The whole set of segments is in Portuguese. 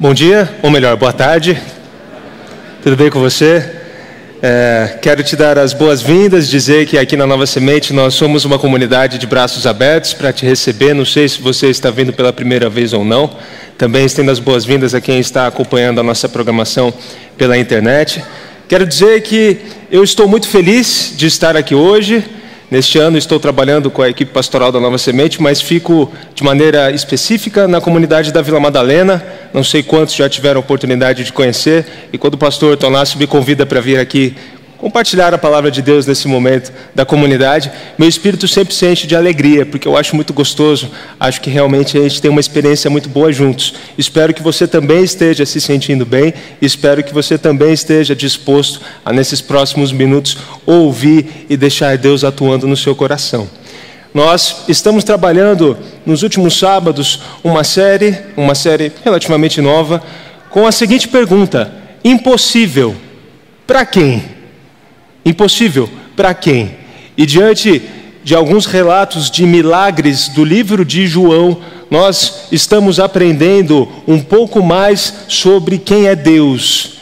Bom dia, ou melhor, boa tarde. Tudo bem com você? Quero te dar as boas-vindas, dizer que aqui na Nova Semente nós somos uma comunidade de braços abertos para te receber. Não sei se você está vindo pela primeira vez ou não. Também estendo as boas-vindas a quem está acompanhando a nossa programação pela internet. Quero dizer que eu estou muito feliz de estar aqui hoje. Neste ano estou trabalhando com a equipe pastoral da Nova Semente, mas fico de maneira específica na comunidade da Vila Madalena. Não sei quantos já tiveram a oportunidade de conhecer. E quando o pastor Tonácio me convida para vir aqui compartilhar a palavra de Deus nesse momento da comunidade, meu espírito sempre se enche de alegria, porque eu acho muito gostoso. Acho que realmente a gente tem uma experiência muito boa juntos. Espero que você também esteja se sentindo bem. Espero que você também esteja disposto a, nesses próximos minutos, ouvir e deixar Deus atuando no seu coração. Nós estamos trabalhando nos últimos sábados uma série relativamente nova, com a seguinte pergunta: impossível para quem? Impossível para quem? E diante de alguns relatos de milagres do livro de João, nós estamos aprendendo um pouco mais sobre quem é Deus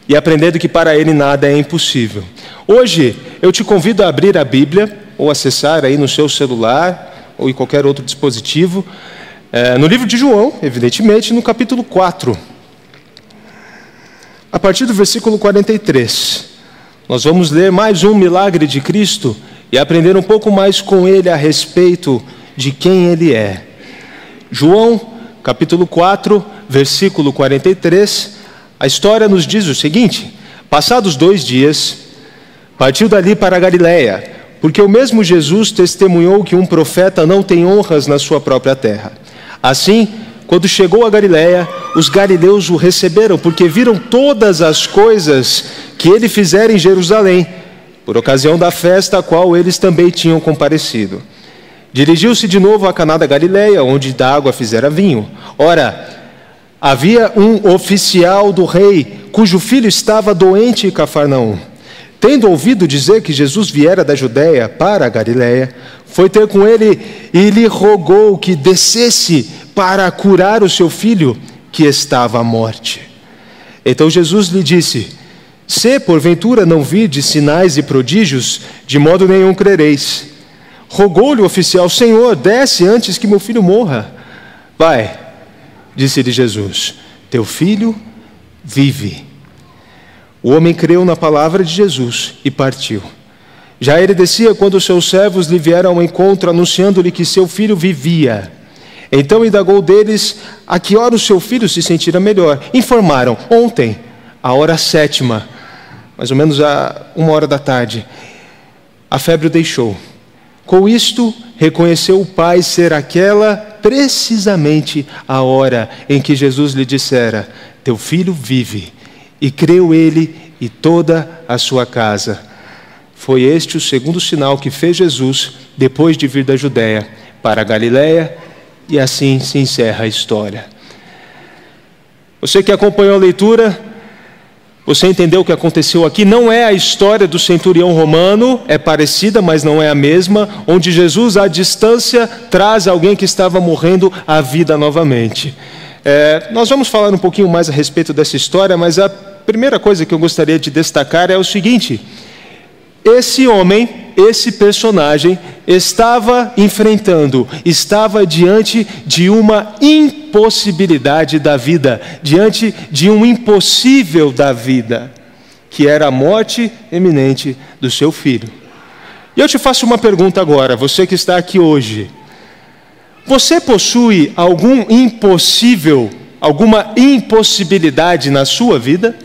e aprendendo que para Ele nada é impossível. Hoje eu te convido a abrir a Bíblia ou acessar aí no seu celular ou em qualquer outro dispositivo, no livro de João, evidentemente, no capítulo 4, a partir do versículo 43. Nós vamos ler mais um milagre de Cristo e aprender um pouco mais com Ele a respeito de quem Ele é. João, capítulo 4, versículo 43, a história nos diz o seguinte: passados 2 dias, partiu dali para a Galiléia, porque o mesmo Jesus testemunhou que um profeta não tem honras na sua própria terra. Assim, quando chegou a Galiléia, os galileus o receberam, porque viram todas as coisas que ele fizera em Jerusalém, por ocasião da festa a qual eles também tinham comparecido. Dirigiu-se de novo a Caná da Galiléia, onde da água fizera vinho. Ora, havia um oficial do rei, cujo filho estava doente em Cafarnaum. Tendo ouvido dizer que Jesus viera da Judéia para a Galiléia, foi ter com ele e lhe rogou que descesse para curar o seu filho, que estava à morte. Então Jesus lhe disse: se porventura não virdes sinais e prodígios, de modo nenhum crereis. Rogou-lhe o oficial: Senhor, desce antes que meu filho morra. Vai, disse-lhe Jesus, teu filho vive. O homem creu na palavra de Jesus e partiu. Já ele descia quando os seus servos lhe vieram ao encontro, anunciando-lhe que seu filho vivia. Então indagou deles a que hora o seu filho se sentira melhor. Informaram: ontem, à hora 7ª, mais ou menos a 1h da tarde, a febre o deixou. Com isto, reconheceu o pai ser aquela precisamente a hora em que Jesus lhe dissera: teu filho vive. E creu ele e toda a sua casa. Foi este o segundo sinal que fez Jesus depois de vir da Judéia para a Galiléia, e assim se encerra a história. Você que acompanhou a leitura, você entendeu o que aconteceu aqui? Não é a história do centurião romano, é parecida, mas não é a mesma, onde Jesus, à distância, traz alguém que estava morrendo à vida novamente. Nós vamos falar um pouquinho mais a respeito dessa história, mas a primeira coisa que eu gostaria de destacar é o seguinte: esse homem, esse personagem, estava diante de uma impossibilidade da vida, diante de um impossível da vida, que era a morte iminente do seu filho. E eu te faço uma pergunta agora, você que está aqui hoje: você possui algum impossível, alguma impossibilidade na sua vida?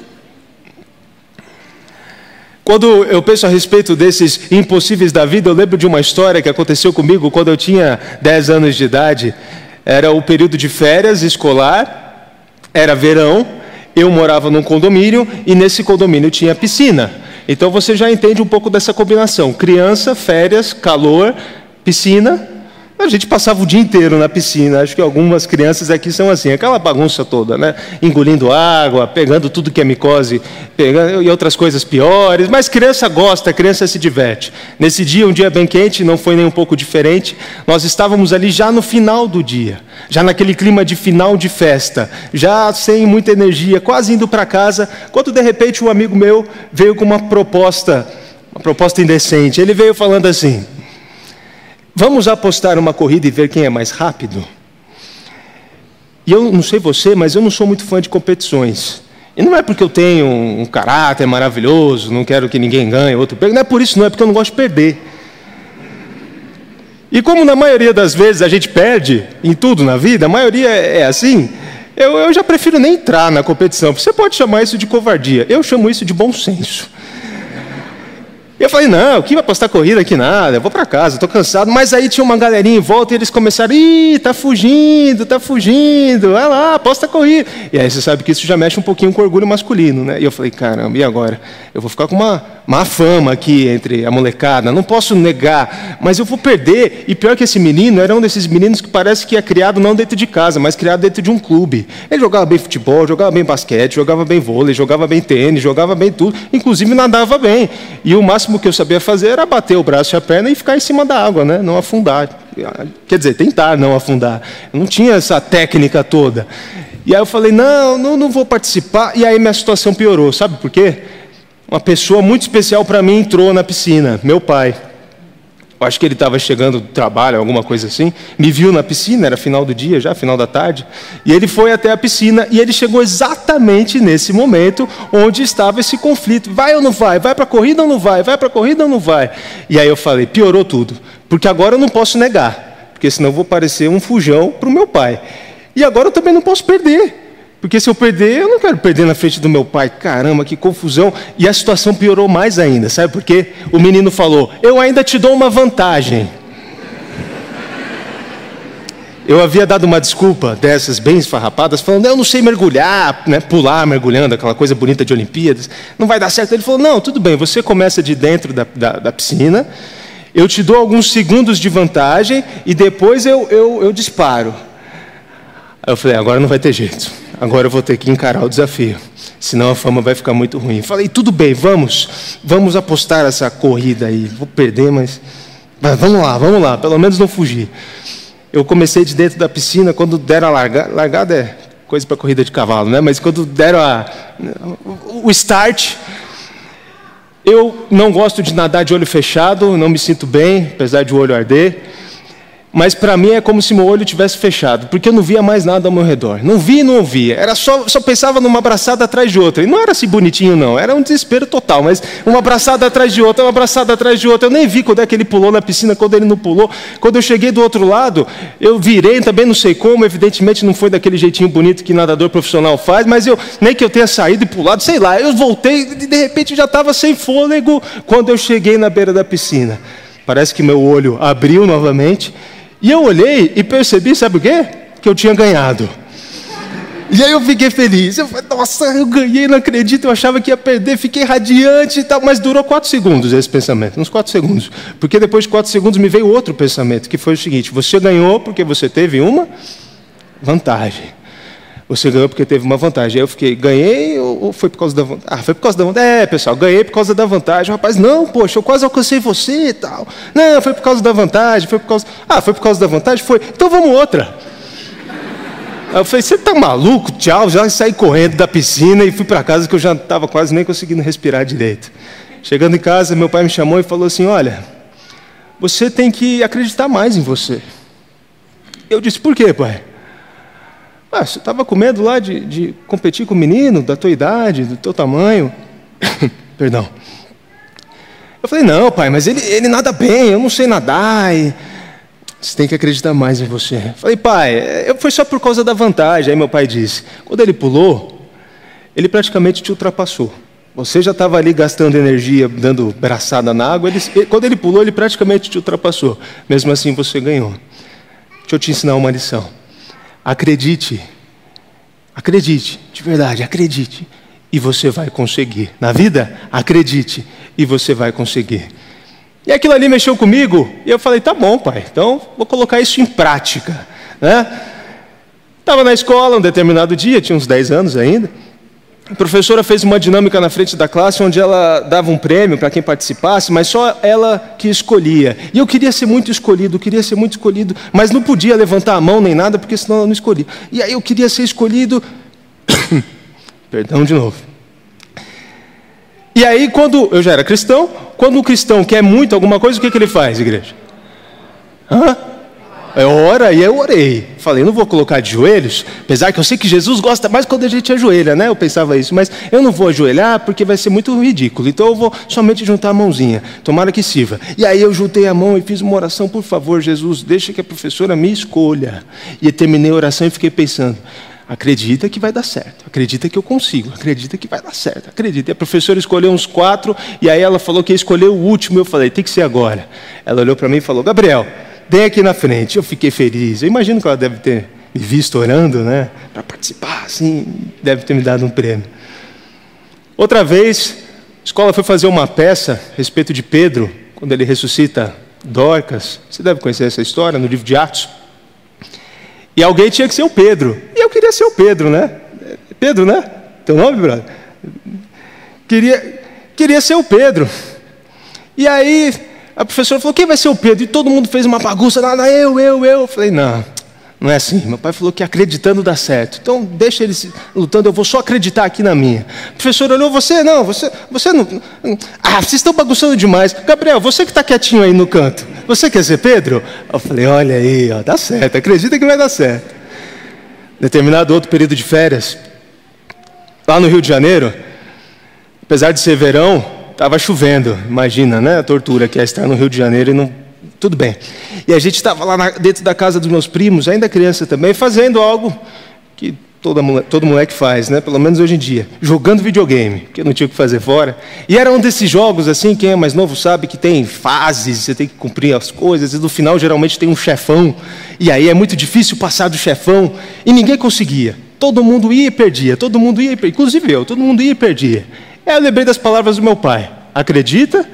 Quando eu penso a respeito desses impossíveis da vida, eu lembro de uma história que aconteceu comigo quando eu tinha 10 anos de idade. Era o período de férias escolar, era verão, eu morava num condomínio e nesse condomínio tinha piscina. Então você já entende um pouco dessa combinação: criança, férias, calor, piscina. A gente passava o dia inteiro na piscina. Acho que algumas crianças aqui são assim, aquela bagunça toda, né? Engolindo água, pegando tudo que é micose, pegando e outras coisas piores. Mas criança gosta, criança se diverte. Nesse dia, um dia bem quente, não foi nem um pouco diferente. Nós estávamos ali já no final do dia, já naquele clima de final de festa, já sem muita energia, quase indo para casa, quando de repente um amigo meu veio com uma proposta indecente. Ele veio falando assim: vamos apostar uma corrida e ver quem é mais rápido? E eu não sei você, mas eu não sou muito fã de competições. E não é porque eu tenho um caráter maravilhoso, não quero que ninguém ganhe, outro perca. Não é por isso, não, é porque eu não gosto de perder. E como na maioria das vezes a gente perde em tudo na vida, a maioria é assim, eu já prefiro nem entrar na competição. Você pode chamar isso de covardia, eu chamo isso de bom senso. Eu falei, não, que vai apostar corrida aqui nada, eu vou para casa, estou cansado. Mas aí tinha uma galerinha em volta e eles começaram, tá fugindo, vai lá, aposta corrida. E aí você sabe que isso já mexe um pouquinho com o orgulho masculino, né? E eu falei, caramba, e agora? Eu vou ficar com uma má fama aqui entre a molecada, não posso negar, mas eu vou perder. E pior que esse menino, era um desses meninos que parece que é criado não dentro de casa, mas criado dentro de um clube. Ele jogava bem futebol, jogava bem basquete, jogava bem vôlei, jogava bem tênis, jogava bem tudo, inclusive nadava bem. E o máximo que eu sabia fazer era bater o braço e a perna e ficar em cima da água, né? Não afundar. Quer dizer, tentar não afundar. Eu não tinha essa técnica toda. E aí eu falei, não vou participar. E aí minha situação piorou. Sabe por quê? Uma pessoa muito especial para mim entrou na piscina, meu pai. Eu acho que ele estava chegando do trabalho, alguma coisa assim, me viu na piscina, era final do dia já, final da tarde, e ele foi até a piscina, e ele chegou exatamente nesse momento onde estava esse conflito, vai ou não vai, vai para a corrida ou não vai, vai para a corrida ou não vai. E aí eu falei, piorou tudo, porque agora eu não posso negar, porque senão eu vou parecer um fujão para o meu pai, e agora eu também não posso perder, porque se eu perder, eu não quero perder na frente do meu pai. Caramba, que confusão. E a situação piorou mais ainda. Sabe por quê? O menino falou, eu ainda te dou uma vantagem. Eu havia dado uma desculpa dessas bem esfarrapadas, falando, eu não sei mergulhar, né, pular mergulhando, aquela coisa bonita de Olimpíadas, não vai dar certo. Ele falou, não, tudo bem, você começa de dentro da piscina, eu te dou alguns segundos de vantagem e depois eu disparo. Aí eu falei, agora não vai ter jeito. Agora eu vou ter que encarar o desafio, senão a fama vai ficar muito ruim. Falei, tudo bem, vamos apostar essa corrida aí. Vou perder, mas vamos lá, pelo menos não fugir. Eu comecei de dentro da piscina, quando deram a largada é coisa para corrida de cavalo, né? Mas quando deram o start, eu não gosto de nadar de olho fechado, não me sinto bem, apesar de o olho arder. Mas para mim é como se meu olho tivesse fechado, porque eu não via mais nada ao meu redor. Não via e não ouvia. Era só pensava numa abraçada atrás de outra. E não era assim bonitinho, não. Era um desespero total. Mas uma abraçada atrás de outra, uma abraçada atrás de outra. Eu nem vi quando é que ele pulou na piscina, quando ele não pulou. Quando eu cheguei do outro lado, eu virei, também não sei como. Evidentemente não foi daquele jeitinho bonito que nadador profissional faz. Mas nem que eu tenha saído e pulado, sei lá. Eu voltei e de repente já estava sem fôlego quando eu cheguei na beira da piscina. Parece que meu olho abriu novamente. E eu olhei e percebi, sabe o quê? Que eu tinha ganhado. E aí eu fiquei feliz. Eu falei, nossa, eu ganhei, não acredito. Eu achava que ia perder, fiquei radiante e tal. Mas durou 4 segundos esse pensamento, uns 4 segundos. Porque depois de 4 segundos me veio outro pensamento, que foi o seguinte, você ganhou porque você teve uma vantagem. Você ganhou porque teve uma vantagem. Aí eu fiquei, ganhei ou foi por causa da vantagem? Ah, foi por causa da vantagem. É, pessoal, ganhei por causa da vantagem. O rapaz, não, poxa, eu quase alcancei você e tal. Não, foi por causa da vantagem, foi por causa... Ah, foi por causa da vantagem? Foi. Então vamos outra. Aí eu falei, você tá maluco? Tchau, já saí correndo da piscina e fui para casa que eu já estava quase nem conseguindo respirar direito. Chegando em casa, meu pai me chamou e falou assim, olha, você tem que acreditar mais em você. Eu disse, por quê, pai? Ah, você estava com medo lá de competir com o menino da tua idade, do teu tamanho. Perdão. Eu falei, não, pai, mas ele nada bem, eu não sei nadar. Você tem que acreditar mais em você. Eu falei, pai, foi só por causa da vantagem. Aí meu pai disse, quando ele pulou, ele praticamente te ultrapassou. Você já estava ali gastando energia, dando braçada na água. Quando ele pulou, ele praticamente te ultrapassou. Mesmo assim, você ganhou. Deixa eu te ensinar uma lição. Acredite, de verdade, acredite, e você vai conseguir. Na vida, acredite, e você vai conseguir. E aquilo ali mexeu comigo, e eu falei, tá bom, pai, então vou colocar isso em prática, né? Estava na escola um determinado dia, tinha uns 10 anos ainda. A professora fez uma dinâmica na frente da classe, onde ela dava um prêmio para quem participasse, mas só ela que escolhia. E eu queria ser muito escolhido, mas não podia levantar a mão nem nada, porque senão eu não escolhia. E aí eu queria ser escolhido... Perdão de novo. E aí, quando eu já era cristão, quando o cristão quer muito alguma coisa, o que ele faz, igreja? Ora, e eu orei. Falei, não vou colocar de joelhos, apesar que eu sei que Jesus gosta mais quando a gente ajoelha, né? Eu pensava isso, mas eu não vou ajoelhar porque vai ser muito ridículo. Então eu vou somente juntar a mãozinha, tomara que sirva. E aí eu juntei a mão e fiz uma oração, por favor, Jesus, deixa que a professora me escolha. E eu terminei a oração e fiquei pensando, acredita que vai dar certo, acredita que eu consigo, acredita que vai dar certo, acredita. E a professora escolheu uns 4, e aí ela falou que ia escolher o último, eu falei, tem que ser agora. Ela olhou para mim e falou, Gabriel, vem aqui na frente. Eu fiquei feliz, eu imagino que ela deve ter me visto orando, né, para participar, assim, deve ter me dado um prêmio. Outra vez, a escola foi fazer uma peça a respeito de Pedro, quando ele ressuscita Dorcas, você deve conhecer essa história, no livro de Atos. E alguém tinha que ser o Pedro. E eu queria ser o Pedro, né? Pedro, né? Teu nome, brother? Queria ser o Pedro. E aí, a professora falou, quem vai ser o Pedro? E todo mundo fez uma bagunça. Eu. Eu falei, não é assim. Meu pai falou que acreditando dá certo. Então, deixa eles lutando, eu vou só acreditar aqui na minha. A professora olhou, você não. Vocês estão bagunçando demais. Gabriel, você que está quietinho aí no canto. Você quer ser Pedro? Eu falei, olha aí, ó, dá certo, acredita que vai dar certo. Determinado outro período de férias, lá no Rio de Janeiro, apesar de ser verão, estava chovendo. Imagina, né, a tortura que é estar no Rio de Janeiro e não... Tudo bem. E a gente estava lá dentro da casa dos meus primos, ainda criança também, fazendo algo que todo moleque faz, né? Pelo menos hoje em dia, jogando videogame, porque não tinha o que fazer fora. E era um desses jogos, assim, quem é mais novo sabe que tem fases, você tem que cumprir as coisas, e no final geralmente tem um chefão, e aí é muito difícil passar do chefão, e ninguém conseguia. Todo mundo ia e perdia, inclusive eu, todo mundo ia e perdia. Aí eu lembrei das palavras do meu pai, acredita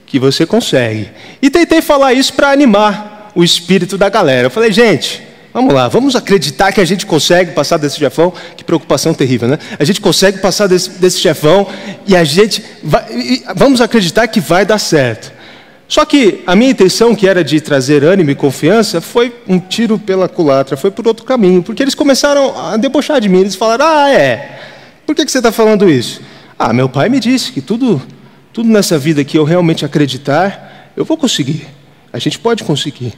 que você consegue. E tentei falar isso para animar o espírito da galera. Eu falei, gente... Vamos lá, vamos acreditar que a gente consegue passar desse chefão. Que preocupação terrível, né? A gente consegue passar desse chefão e a gente vamos acreditar que vai dar certo. Só que a minha intenção, que era de trazer ânimo e confiança, foi um tiro pela culatra, foi por outro caminho. Porque eles começaram a debochar de mim. Eles falaram, por que você está falando isso? Meu pai me disse que tudo nessa vida que eu realmente acreditar, eu vou conseguir. A gente pode conseguir.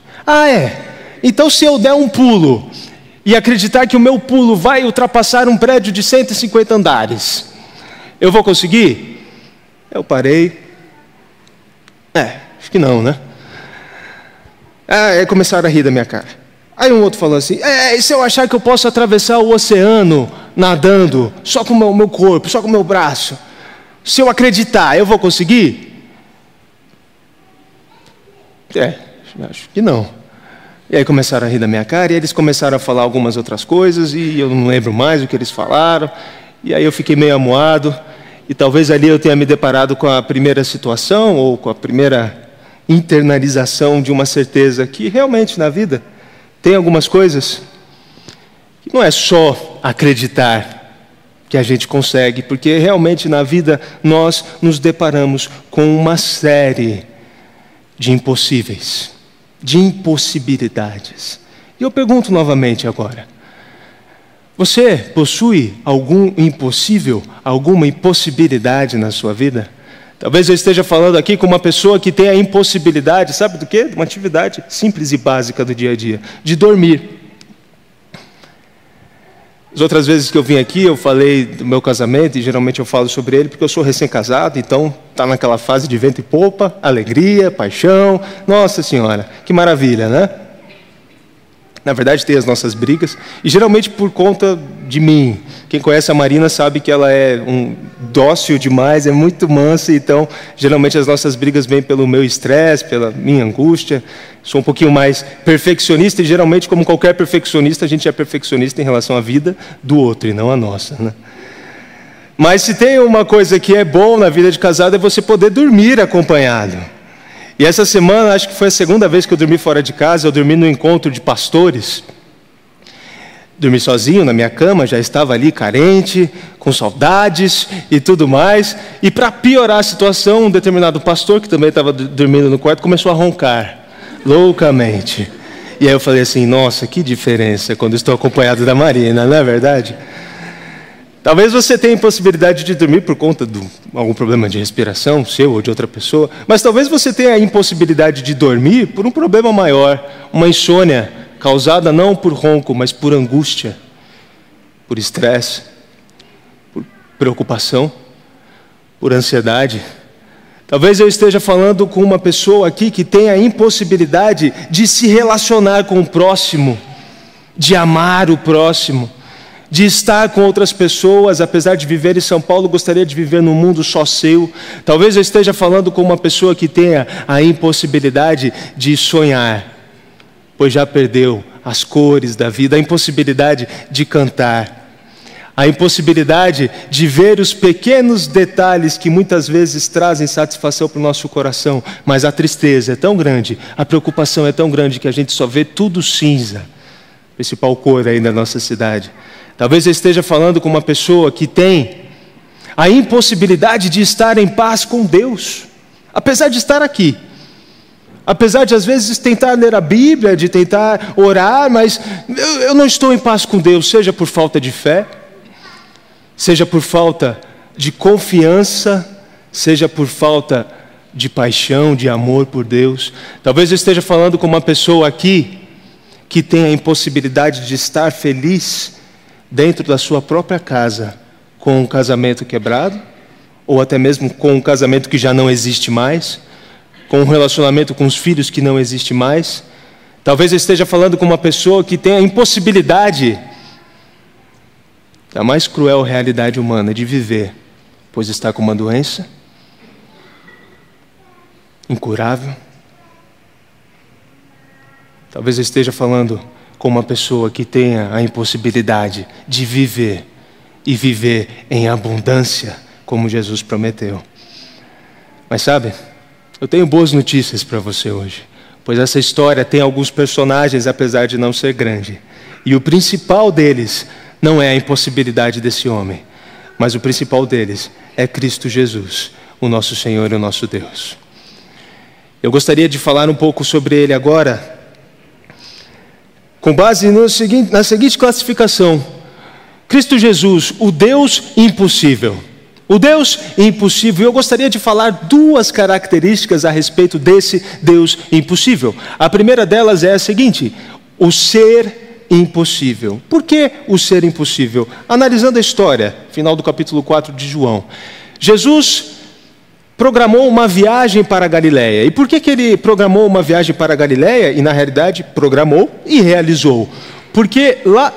Então, se eu der um pulo e acreditar que o meu pulo vai ultrapassar um prédio de 150 andares, eu vou conseguir? Eu parei. Acho que não, né? Começaram a rir da minha cara. Aí um outro falou assim, e se eu achar que eu posso atravessar o oceano nadando, só com o meu corpo, só com o meu braço? Se eu acreditar, eu vou conseguir? Acho que não. E aí começaram a rir da minha cara, e eles começaram a falar algumas outras coisas, e eu não lembro mais o que eles falaram, e aí eu fiquei meio amuado, e talvez ali eu tenha me deparado com a primeira situação, ou com a primeira internalização de uma certeza que realmente na vida tem algumas coisas que não é só acreditar que a gente consegue, porque realmente na vida nós nos deparamos com uma série de impossíveis, de impossibilidades. E eu pergunto novamente agora, você possui algum impossível, alguma impossibilidade na sua vida? Talvez eu esteja falando aqui com uma pessoa que tem a impossibilidade, sabe do quê? De uma atividade simples e básica do dia a dia, de dormir. As outras vezes que eu vim aqui, eu falei do meu casamento, e geralmente eu falo sobre ele porque eu sou recém-casado, então está naquela fase de vento e popa, alegria, paixão. Nossa Senhora, que maravilha, né? Na verdade, tem as nossas brigas, e geralmente por conta de mim. Quem conhece a Marina sabe que ela é dócil demais, é muito mansa, então geralmente as nossas brigas vêm pelo meu estresse, pela minha angústia. Sou um pouquinho mais perfeccionista, e geralmente, como qualquer perfeccionista, a gente é perfeccionista em relação à vida do outro e não à nossa, né? Mas se tem uma coisa que é bom na vida de casado, é você poder dormir acompanhado. E essa semana, acho que foi a segunda vez que eu dormi fora de casa. Eu dormi no encontro de pastores. Dormi sozinho na minha cama, já estava ali carente, com saudades e tudo mais. E para piorar a situação, um determinado pastor, que também estava dormindo no quarto, começou a roncar loucamente. E aí eu falei assim, nossa, que diferença quando estou acompanhado da Marina, não é verdade? Talvez você tenha impossibilidade de dormir por conta de algum problema de respiração, seu ou de outra pessoa, mas talvez você tenha a impossibilidade de dormir por um problema maior, uma insônia, causada não por ronco, mas por angústia, por estresse, por preocupação, por ansiedade. Talvez eu esteja falando com uma pessoa aqui que tem a impossibilidade de se relacionar com o próximo, de amar o próximo, de estar com outras pessoas. Apesar de viver em São Paulo, gostaria de viver num mundo só seu. Talvez eu esteja falando com uma pessoa que tenha a impossibilidade de sonhar, pois já perdeu as cores da vida, a impossibilidade de cantar, a impossibilidade de ver os pequenos detalhes que muitas vezes trazem satisfação para o nosso coração, mas a tristeza é tão grande, a preocupação é tão grande que a gente só vê tudo cinza, principal cor aí da nossa cidade. Talvez eu esteja falando com uma pessoa que tem a impossibilidade de estar em paz com Deus, apesar de estar aqui. Apesar de às vezes tentar ler a Bíblia, de tentar orar, mas eu não estou em paz com Deus, seja por falta de fé, seja por falta de confiança, seja por falta de paixão, de amor por Deus. Talvez eu esteja falando com uma pessoa aqui que tem a impossibilidade de estar feliz dentro da sua própria casa, com um casamento quebrado, ou até mesmo com um casamento que já não existe mais, com um relacionamento com os filhos que não existe mais. Talvez eu esteja falando com uma pessoa que tem a impossibilidade, a mais cruel realidade humana, de viver, pois está com uma doença incurável. Talvez eu esteja falando com uma pessoa que tenha a impossibilidade de viver, e viver em abundância, como Jesus prometeu. Mas sabe, eu tenho boas notícias para você hoje, pois essa história tem alguns personagens, apesar de não ser grande, e o principal deles não é a impossibilidade desse homem, mas o principal deles é Cristo Jesus, o nosso Senhor e o nosso Deus. Eu gostaria de falar um pouco sobre ele agora, com base na seguinte classificação: Cristo Jesus, o Deus impossível. O Deus impossível. Eu gostaria de falar duas características a respeito desse Deus impossível. A primeira delas é a seguinte: o ser impossível. Por que o ser impossível? Analisando a história, final do capítulo 4 de João, Jesus programou uma viagem para a Galileia. E por que ele programou uma viagem para a Galileia? E na realidade programou e realizou. Porque lá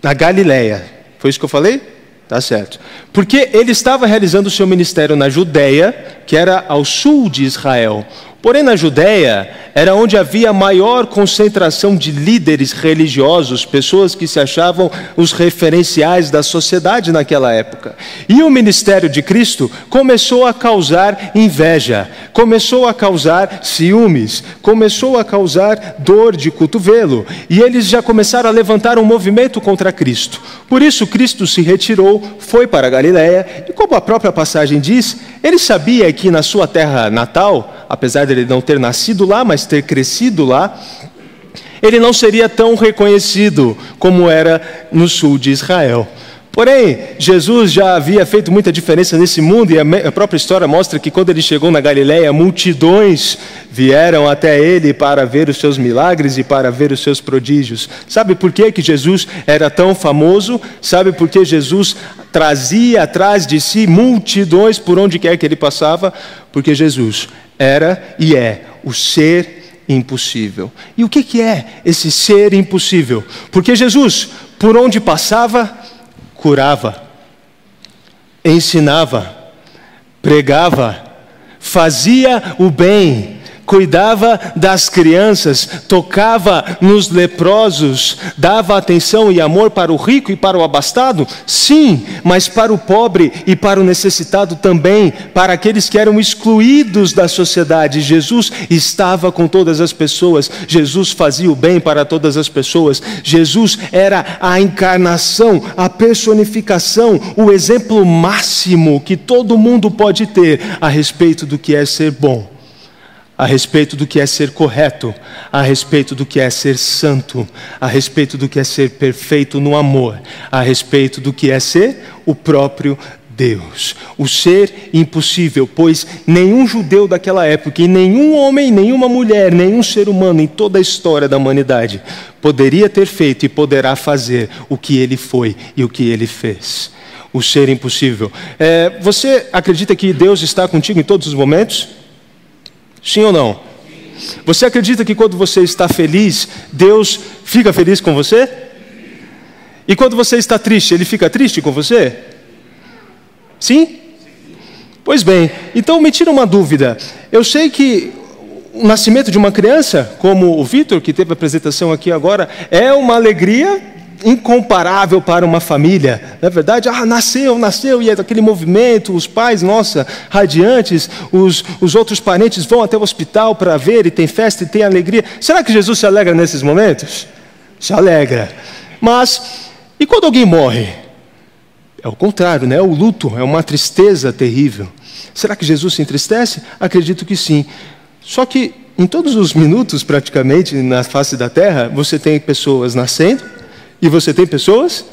na Galileia, foi isso que eu falei? Tá certo. Porque ele estava realizando o seu ministério na Judeia, que era ao sul de Israel. Porém, na Judeia, era onde havia maior concentração de líderes religiosos, pessoas que se achavam os referenciais da sociedade naquela época. E o ministério de Cristo começou a causar inveja, começou a causar ciúmes, começou a causar dor de cotovelo. E eles já começaram a levantar um movimento contra Cristo. Por isso, Cristo se retirou, foi para a Galileia, e como a própria passagem diz, ele sabia que na sua terra natal, apesar de ele não ter nascido lá, mas ter crescido lá, ele não seria tão reconhecido como era no sul de Israel. Porém, Jesus já havia feito muita diferença nesse mundo, e a própria história mostra que quando ele chegou na Galileia, multidões vieram até ele para ver os seus milagres e para ver os seus prodígios. Sabe por que Jesus era tão famoso? Sabe por que Jesus trazia atrás de si multidões por onde quer que ele passava? Porque Jesus era e é o ser impossível. E o que é esse ser impossível? Porque Jesus, por onde passava, curava, ensinava, pregava, fazia o bem, cuidava das crianças, tocava nos leprosos, dava atenção e amor para o rico e para o abastado? Sim, mas para o pobre e para o necessitado também, para aqueles que eram excluídos da sociedade. Jesus estava com todas as pessoas, Jesus fazia o bem para todas as pessoas, Jesus era a encarnação, a personificação, o exemplo máximo que todo mundo pode ter a respeito do que é ser bom, a respeito do que é ser correto, a respeito do que é ser santo, a respeito do que é ser perfeito no amor, a respeito do que é ser o próprio Deus. O ser impossível, pois nenhum judeu daquela época, e nenhum homem, nenhuma mulher, nenhum ser humano em toda a história da humanidade poderia ter feito e poderá fazer o que ele foi e o que ele fez. O ser impossível. Você acredita que Deus está contigo em todos os momentos? Sim ou não? Você acredita que quando você está feliz, Deus fica feliz com você? E quando você está triste, Ele fica triste com você? Sim? Pois bem, então me tira uma dúvida. Eu sei que o nascimento de uma criança, como o Vitor, que teve a apresentação aqui agora, é uma alegria incomparável para uma família, não é verdade? Nasceu, e é aquele movimento, os pais, nossa, radiantes, os outros parentes vão até o hospital para ver, e tem festa, e tem alegria. Será que Jesus se alegra nesses momentos? Se alegra. Mas, e quando alguém morre? É o contrário, né? É o luto, é uma tristeza terrível. Será que Jesus se entristece? Acredito que sim. Só que, em todos os minutos, praticamente, na face da terra, você tem pessoas nascendo, e você tem pessoas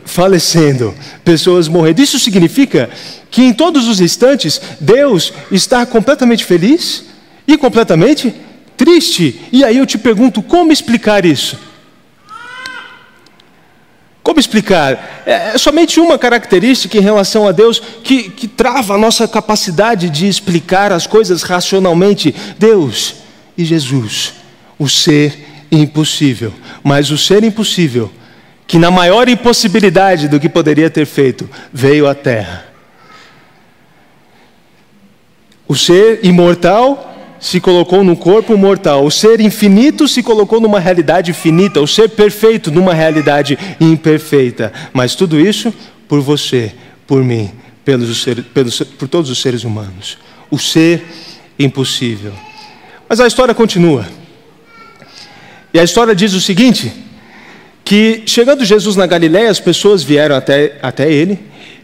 falecendo, pessoas morrendo. Isso significa que em todos os instantes Deus está completamente feliz e completamente triste. E aí eu te pergunto, como explicar isso? Como explicar? É somente uma característica em relação a Deus que trava a nossa capacidade de explicar as coisas racionalmente. Deus e Jesus, o ser impossível, mas o ser impossível, que na maior impossibilidade do que poderia ter feito, veio à terra. O ser imortal se colocou num corpo mortal, o ser infinito se colocou numa realidade finita, o ser perfeito numa realidade imperfeita, mas tudo isso por você, por mim, por todos os seres humanos. O ser impossível. Mas a história continua. E a história diz o seguinte, que chegando Jesus na Galileia, as pessoas vieram até ele,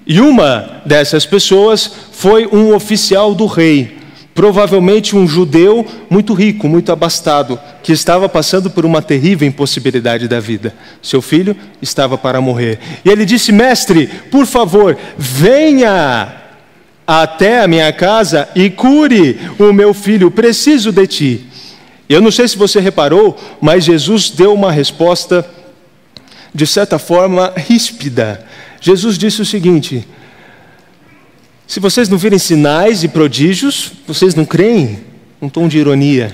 e uma dessas pessoas foi um oficial do rei, provavelmente um judeu muito rico, muito abastado, que estava passando por uma terrível impossibilidade da vida. Seu filho estava para morrer. E ele disse, mestre, por favor, venha até a minha casa e cure o meu filho, preciso de ti. Eu não sei se você reparou, mas Jesus deu uma resposta, de certa forma, ríspida. Jesus disse o seguinte, se vocês não virem sinais e prodígios, vocês não creem? Um tom de ironia.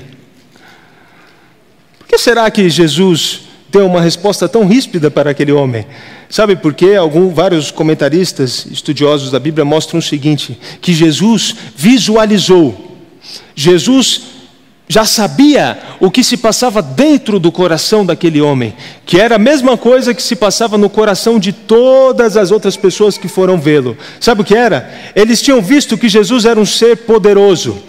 Por que será que Jesus deu uma resposta tão ríspida para aquele homem? Sabe por quê? Vários comentaristas, estudiosos da Bíblia mostram o seguinte, que Jesus visualizou, Jesus já sabia o que se passava dentro do coração daquele homem, que era a mesma coisa que se passava no coração de todas as outras pessoas que foram vê-lo. Sabe o que era? Eles tinham visto que Jesus era um ser poderoso.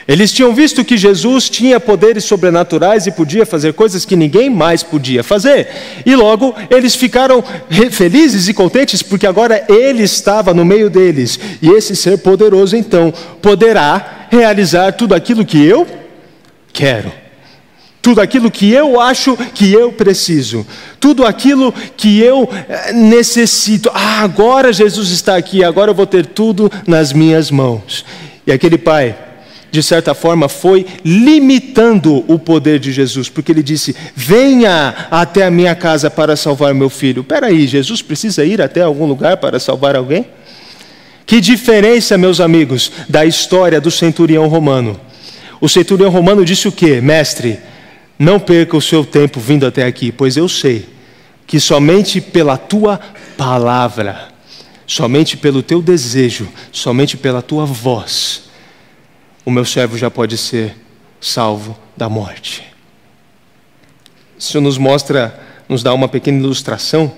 Eles tinham visto que Jesus tinha poderes sobrenaturais e podia fazer coisas que ninguém mais podia fazer. E logo eles ficaram felizes e contentes porque agora ele estava no meio deles. E esse ser poderoso então poderá realizar tudo aquilo que eu quero, tudo aquilo que eu acho que eu preciso, tudo aquilo que eu necessito. Agora Jesus está aqui, agora eu vou ter tudo nas minhas mãos. E aquele pai, de certa forma, foi limitando o poder de Jesus, porque ele disse, venha até a minha casa para salvar meu filho. Espera aí, Jesus precisa ir até algum lugar para salvar alguém? Que diferença, meus amigos, da história do centurião romano. O centurião romano disse o quê? Mestre, não perca o seu tempo vindo até aqui, pois eu sei que somente pela tua palavra, somente pelo teu desejo, somente pela tua voz, o meu servo já pode ser salvo da morte. Isso nos dá uma pequena ilustração,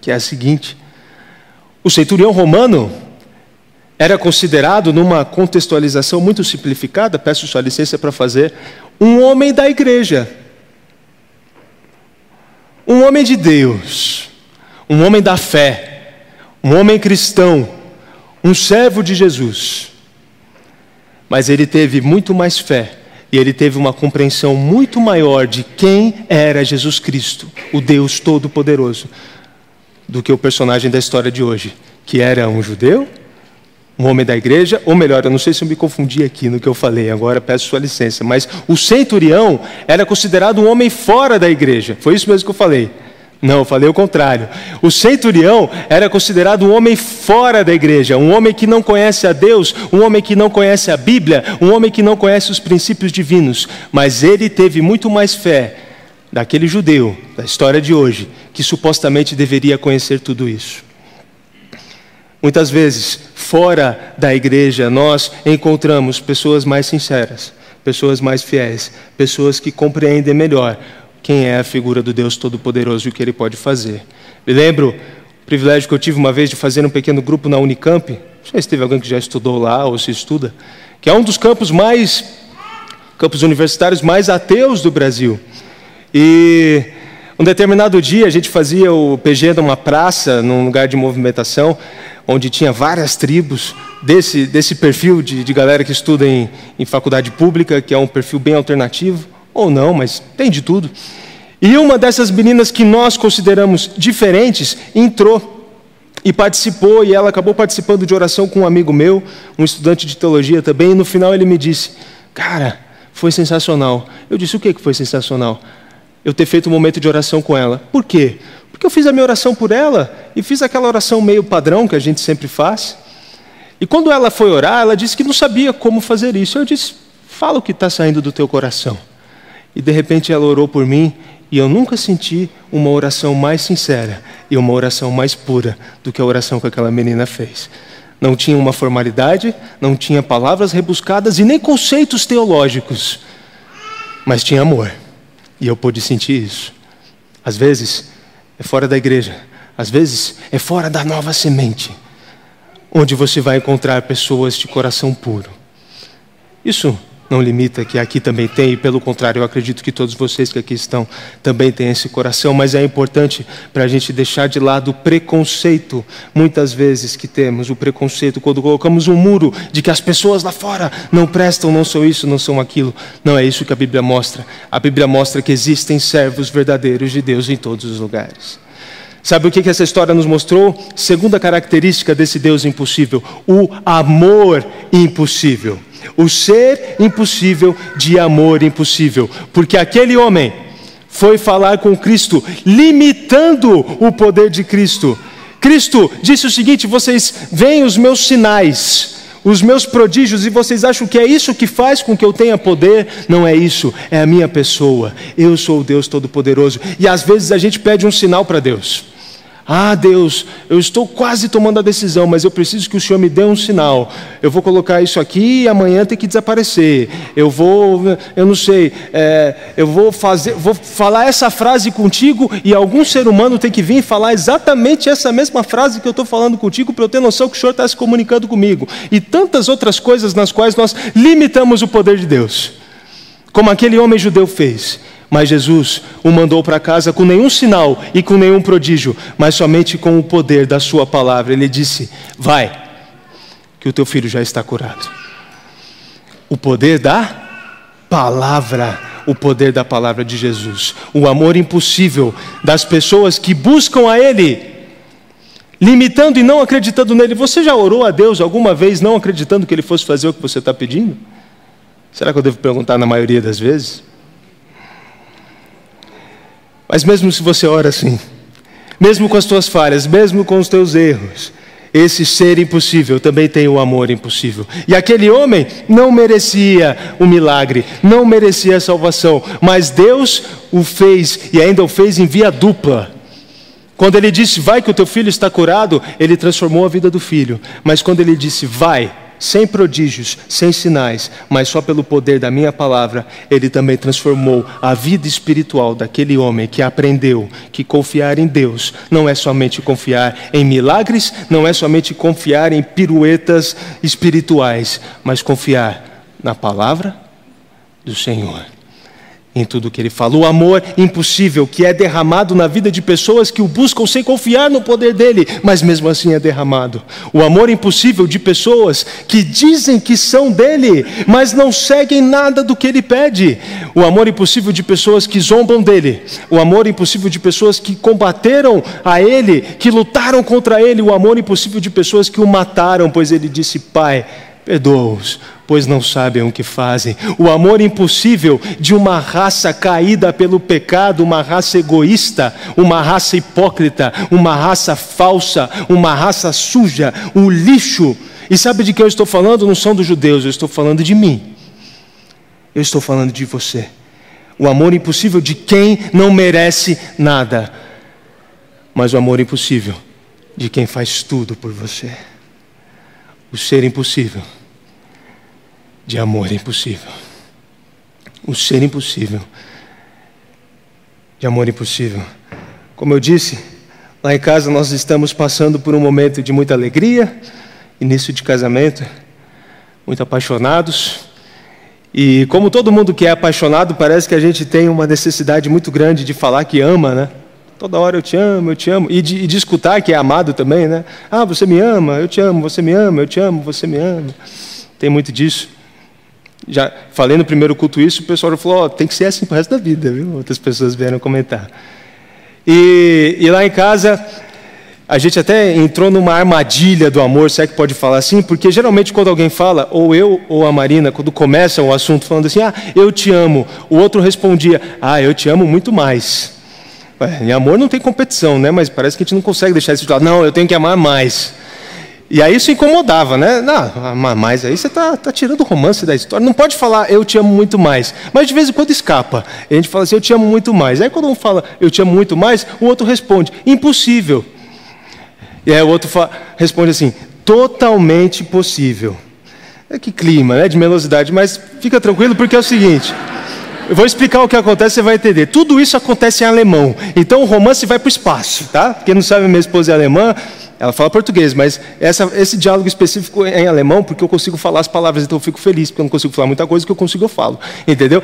que é a seguinte: o centurião romano era considerado, numa contextualização muito simplificada, peço sua licença para fazer, um homem da igreja, um homem de Deus, um homem da fé, um homem cristão, um servo de Jesus. Mas ele teve muito mais fé, e ele teve uma compreensão muito maior de quem era Jesus Cristo, o Deus Todo-Poderoso, do que o personagem da história de hoje, que era um judeu, um homem da igreja, ou melhor, eu não sei se eu me confundi aqui no que eu falei, agora peço sua licença, mas o centurião era considerado um homem fora da igreja. Foi isso mesmo que eu falei? Não, eu falei o contrário. O centurião era considerado um homem fora da igreja, um homem que não conhece a Deus, um homem que não conhece a Bíblia, um homem que não conhece os princípios divinos, mas ele teve muito mais fé daquele judeu, da história de hoje, que supostamente deveria conhecer tudo isso. Muitas vezes, fora da igreja, nós encontramos pessoas mais sinceras, pessoas mais fiéis, pessoas que compreendem melhor quem é a figura do Deus Todo-Poderoso e o que Ele pode fazer. Me lembro o privilégio que eu tive uma vez de fazer um pequeno grupo na Unicamp, não sei se teve alguém que já estudou lá ou se estuda, que é um dos campos universitários mais ateus do Brasil. E um determinado dia a gente fazia o PG numa praça, num lugar de movimentação, onde tinha várias tribos desse perfil de galera que estuda em faculdade pública, que é um perfil bem alternativo, ou não, mas tem de tudo. E uma dessas meninas que nós consideramos diferentes entrou e participou, e ela acabou participando de oração com um amigo meu, um estudante de teologia também, e no final ele me disse: cara, foi sensacional. Eu disse: o que foi sensacional? Eu ter feito um momento de oração com ela. Por quê? Porque eu fiz a minha oração por ela, e fiz aquela oração meio padrão que a gente sempre faz. E quando ela foi orar, ela disse que não sabia como fazer isso. Eu disse: fala o que está saindo do teu coração. E de repente ela orou por mim, e eu nunca senti uma oração mais sincera e uma oração mais pura do que a oração que aquela menina fez. Não tinha uma formalidade, não tinha palavras rebuscadas e nem conceitos teológicos, mas tinha amor. E eu pude sentir isso. Às vezes é fora da igreja, às vezes é fora da Nova Semente, onde você vai encontrar pessoas de coração puro. Isso não limita que aqui também tem, e pelo contrário, eu acredito que todos vocês que aqui estão também têm esse coração, mas é importante para a gente deixar de lado o preconceito, muitas vezes que temos, o preconceito quando colocamos um muro de que as pessoas lá fora não prestam, não são isso, não são aquilo. Não é isso que a Bíblia mostra. A Bíblia mostra que existem servos verdadeiros de Deus em todos os lugares. Sabe o que essa história nos mostrou? Segunda característica desse Deus impossível: o amor impossível. O ser impossível de amor impossível. Porque aquele homem foi falar com Cristo, limitando o poder de Cristo. Cristo disse o seguinte: vocês veem os meus sinais, os meus prodígios, e vocês acham que é isso que faz com que eu tenha poder? Não é isso, é a minha pessoa. Eu sou o Deus Todo-Poderoso. E às vezes a gente pede um sinal para Deus. Ah, Deus, eu estou quase tomando a decisão, mas eu preciso que o Senhor me dê um sinal. Eu vou colocar isso aqui e amanhã tem que desaparecer. Eu não sei, eu vou falar essa frase contigo e algum ser humano tem que vir falar exatamente essa mesma frase que eu estou falando contigo para eu ter noção que o Senhor está se comunicando comigo. E tantas outras coisas nas quais nós limitamos o poder de Deus, como aquele homem judeu fez. Mas Jesus o mandou para casa com nenhum sinal e com nenhum prodígio, mas somente com o poder da sua palavra. Ele disse: vai, que o teu filho já está curado. O poder da palavra, o poder da palavra de Jesus. O amor impossível das pessoas que buscam a Ele, limitando e não acreditando nele. Você já orou a Deus alguma vez não acreditando que Ele fosse fazer o que você está pedindo? Será que eu devo perguntar na maioria das vezes? Mas mesmo se você ora assim, mesmo com as tuas falhas, mesmo com os teus erros, esse ser impossível também tem o amor impossível. E aquele homem não merecia o milagre, não merecia a salvação, mas Deus o fez, e ainda o fez em via dupla. Quando Ele disse: vai que o teu filho está curado, Ele transformou a vida do filho. Mas quando Ele disse: vai, sem prodígios, sem sinais, mas só pelo poder da minha palavra, Ele também transformou a vida espiritual daquele homem que aprendeu que confiar em Deus não é somente confiar em milagres, não é somente confiar em piruetas espirituais, mas confiar na palavra do Senhor. Em tudo que Ele fala, o amor impossível que é derramado na vida de pessoas que o buscam sem confiar no poder dEle, mas mesmo assim é derramado. O amor impossível de pessoas que dizem que são dEle, mas não seguem nada do que Ele pede. O amor impossível de pessoas que zombam dEle. O amor impossível de pessoas que combateram a Ele, que lutaram contra Ele. O amor impossível de pessoas que o mataram, pois Ele disse: Pai, perdoa-os, pois não sabem o que fazem. O amor impossível de uma raça caída pelo pecado, uma raça egoísta, uma raça hipócrita, uma raça falsa, uma raça suja, um lixo. E sabe de quem eu estou falando? Não são dos judeus, eu estou falando de mim. Eu estou falando de você. O amor impossível de quem não merece nada, mas o amor impossível de quem faz tudo por você. O ser impossível de amor impossível. O ser impossível de amor impossível. Como eu disse, lá em casa nós estamos passando por um momento de muita alegria, início de casamento, muito apaixonados. E como todo mundo que é apaixonado, parece que a gente tem uma necessidade muito grande de falar que ama, né? Toda hora eu te amo, eu te amo. E de escutar que é amado também, né? Ah, você me ama, eu te amo, você me ama, eu te amo, você me ama. Tem muito disso. Já falei no primeiro culto isso, o pessoal falou, tem que ser assim pro resto da vida, viu? Outras pessoas vieram comentar. E lá em casa, a gente até entrou numa armadilha do amor, se é que pode falar assim, porque geralmente quando alguém fala, ou eu ou a Marina, quando começa o assunto falando assim, ah, eu te amo, o outro respondia, ah, eu te amo muito mais. Em amor não tem competição, né? Mas parece que a gente não consegue deixar isso de lado. Não, eu tenho que amar mais. E aí isso incomodava, né? Não, amar mais, aí você está tirando o romance da história. Não pode falar, eu te amo muito mais. Mas de vez em quando escapa. A gente fala assim, eu te amo muito mais. Aí quando um fala, eu te amo muito mais, o outro responde, impossível. E aí o outro responde assim, totalmente possível. Que clima, né? De melosidade. Mas fica tranquilo, porque é o seguinte... Eu vou explicar o que acontece, você vai entender. Tudo isso acontece em alemão. Então o romance vai para o espaço, tá? Quem não sabe, minha esposa é alemã, ela fala português, mas esse diálogo específico é em alemão, porque eu consigo falar as palavras, então eu fico feliz, porque eu não consigo falar muita coisa, que eu consigo eu falo. Entendeu?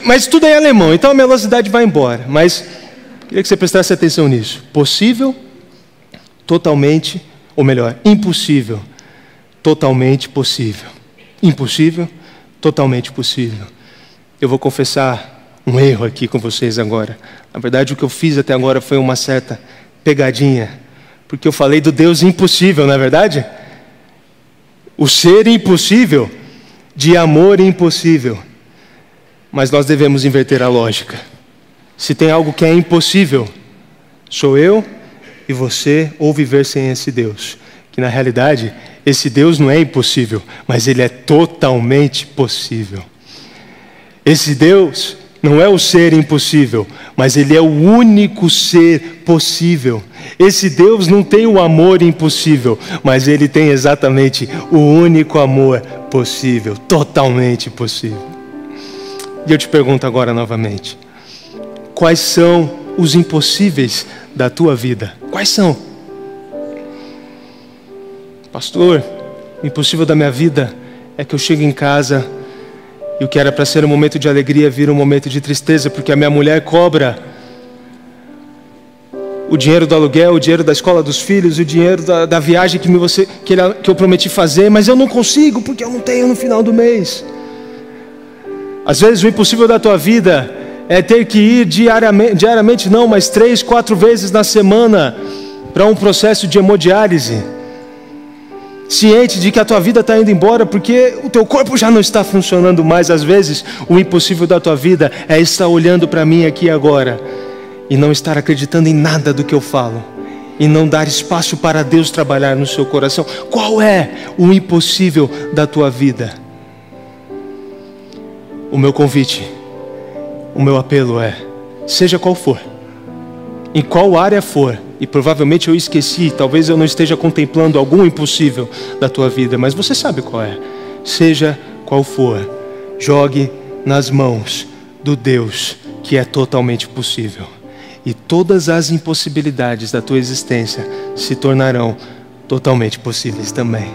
Mas tudo é em alemão, então a velocidade vai embora. Mas queria que você prestasse atenção nisso. Possível, totalmente, ou melhor, impossível, totalmente possível. Impossível, totalmente possível. Eu vou confessar um erro aqui com vocês agora. Na verdade, o que eu fiz até agora foi uma certa pegadinha, porque eu falei do Deus impossível, não é verdade? O ser impossível, de amor impossível. Mas nós devemos inverter a lógica. Se tem algo que é impossível, sou eu e você, ou viver sem esse Deus. Que na realidade, esse Deus não é impossível, mas Ele é totalmente possível. Esse Deus não é o ser impossível, mas Ele é o único ser possível. Esse Deus não tem o amor impossível, mas Ele tem exatamente o único amor possível, totalmente possível. E eu te pergunto agora novamente, quais são os impossíveis da tua vida? Quais são? Pastor, o impossível da minha vida é que eu chego em casa e o que era para ser um momento de alegria vira um momento de tristeza, porque a minha mulher cobra o dinheiro do aluguel, o dinheiro da escola dos filhos, o dinheiro da viagem que eu prometi fazer, mas eu não consigo porque eu não tenho no final do mês. Às vezes o impossível da tua vida é ter que ir diariamente não, mas 3, 4 vezes na semana para um processo de hemodiálise. Ciente de que a tua vida está indo embora porque o teu corpo já não está funcionando mais. Às vezes, o impossível da tua vida é estar olhando para mim aqui agora e não estar acreditando em nada do que eu falo e não dar espaço para Deus trabalhar no seu coração. Qual é o impossível da tua vida? O meu convite, o meu apelo é, seja qual for, em qual área for, e provavelmente eu esqueci, talvez eu não esteja contemplando algum impossível da tua vida, mas você sabe qual é. Seja qual for, jogue nas mãos do Deus que é totalmente possível. E todas as impossibilidades da tua existência se tornarão totalmente possíveis também.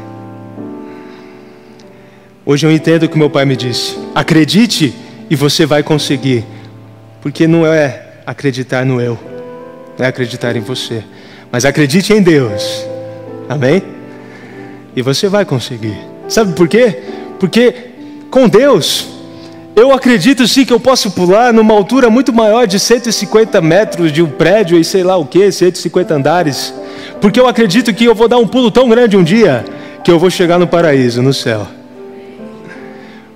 Hoje eu entendo o que meu pai me disse: acredite e você vai conseguir. Porque não é acreditar no eu, não é acreditar em você, mas acredite em Deus. Amém? E você vai conseguir. Sabe por quê? Porque com Deus, eu acredito sim que eu posso pular numa altura muito maior de 150 metros de um prédio e sei lá o que, 150 andares. Porque eu acredito que eu vou dar um pulo tão grande um dia que eu vou chegar no paraíso, no céu.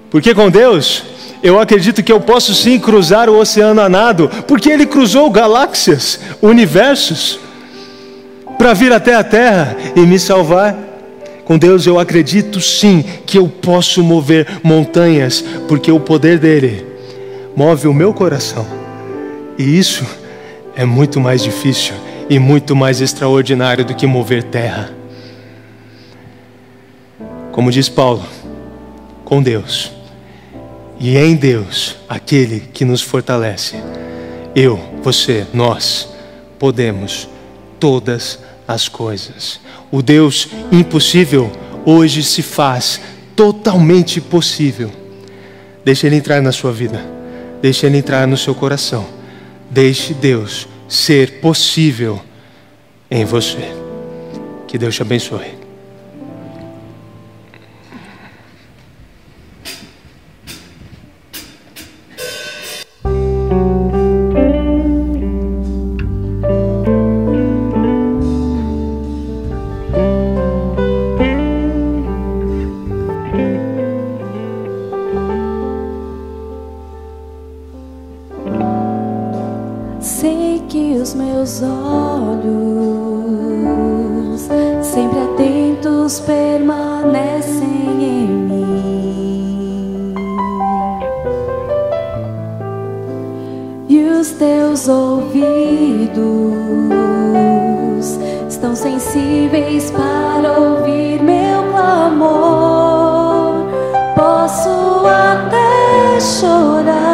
Porque com Deus, eu acredito que eu posso sim cruzar o oceano a nado, porque Ele cruzou galáxias, universos, para vir até a Terra e me salvar. Com Deus eu acredito sim que eu posso mover montanhas, porque o poder dEle move o meu coração. E isso é muito mais difícil e muito mais extraordinário do que mover terra. Como diz Paulo, com Deus e em Deus, aquele que nos fortalece, eu, você, nós podemos todas as coisas. O Deus impossível hoje se faz totalmente possível. Deixe Ele entrar na sua vida, deixe Ele entrar no seu coração, deixe Deus ser possível em você. Que Deus te abençoe. Sei que os meus olhos, sempre atentos, permanecem em mim, e os teus ouvidos estão sensíveis para ouvir meu clamor. Posso até chorar,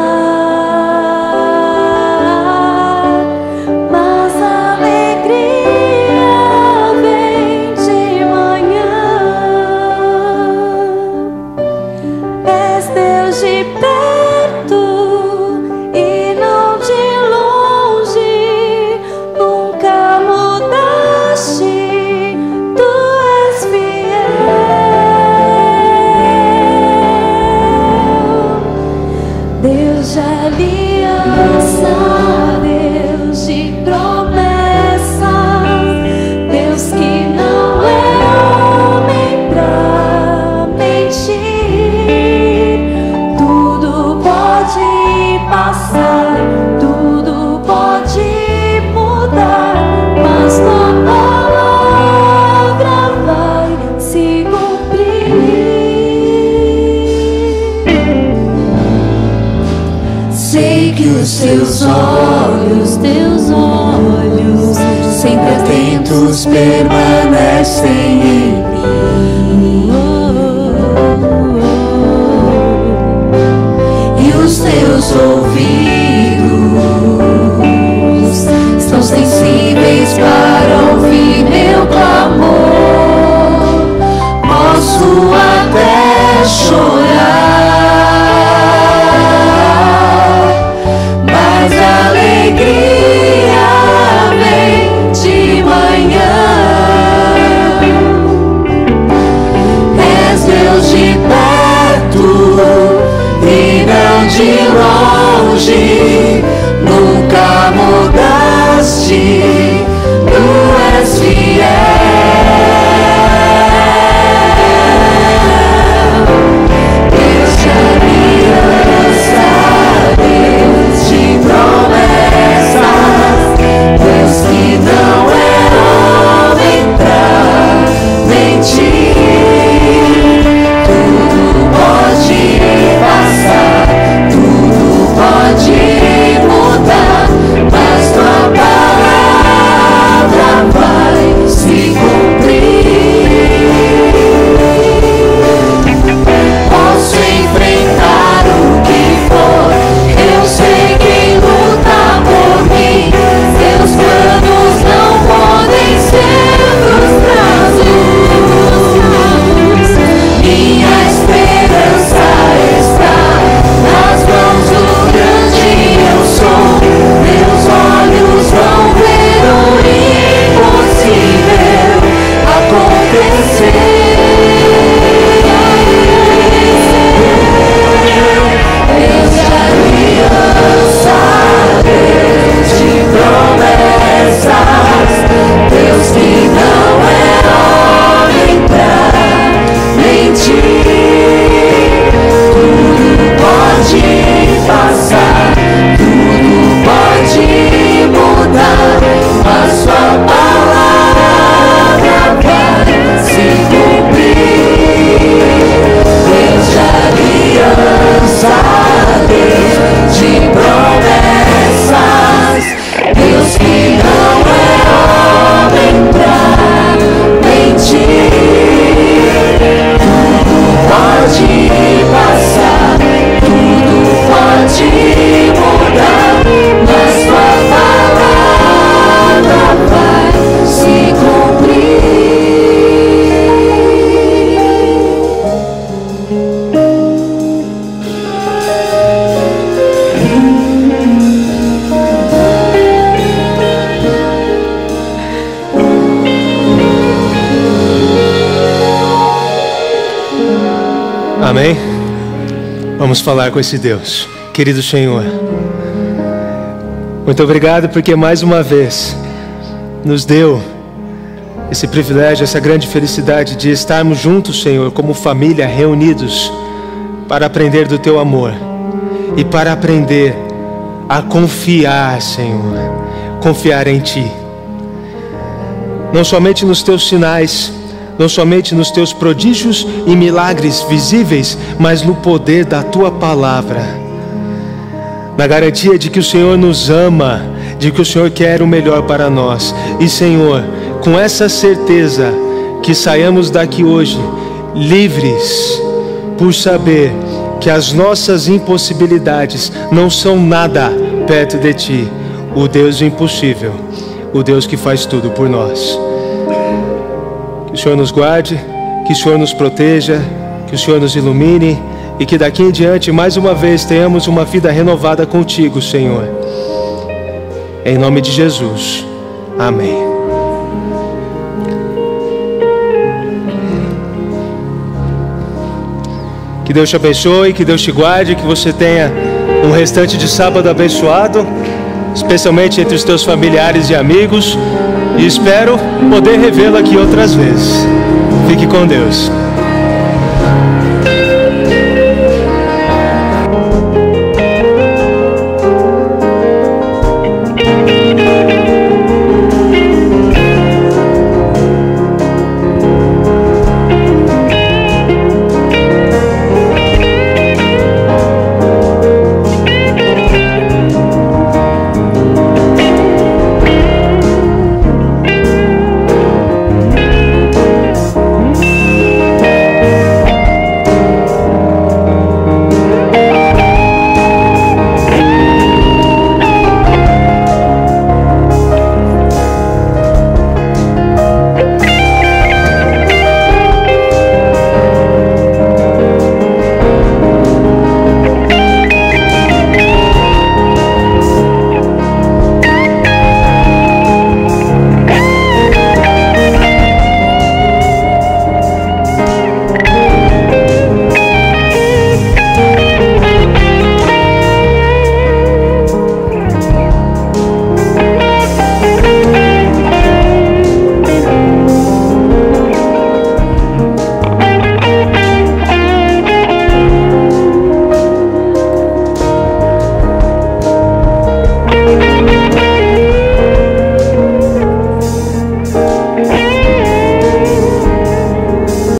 teus olhos, sempre atentos, permanecem em mim, e os teus ouvidos estão sensíveis para ouvir meu clamor. Posso até chorar, alegria vem de manhã. Amém? Vamos falar com esse Deus. Querido Senhor, muito obrigado porque mais uma vez nos deu esse privilégio, essa grande felicidade de estarmos juntos, Senhor, como família, reunidos para aprender do Teu amor e para aprender a confiar, Senhor, confiar em Ti. Não somente nos Teus sinais, não somente nos Teus prodígios e milagres visíveis, mas no poder da Tua palavra, na garantia de que o Senhor nos ama, de que o Senhor quer o melhor para nós. E Senhor, com essa certeza, que saiamos daqui hoje livres, por saber que as nossas impossibilidades não são nada perto de Ti, o Deus do impossível, o Deus que faz tudo por nós. Que o Senhor nos guarde, que o Senhor nos proteja, que o Senhor nos ilumine e que daqui em diante, mais uma vez, tenhamos uma vida renovada contigo, Senhor. Em nome de Jesus. Amém. Que Deus te abençoe, que Deus te guarde, que você tenha um restante de sábado abençoado, especialmente entre os teus familiares e amigos, e espero poder revê-lo aqui outras vezes. Fique com Deus.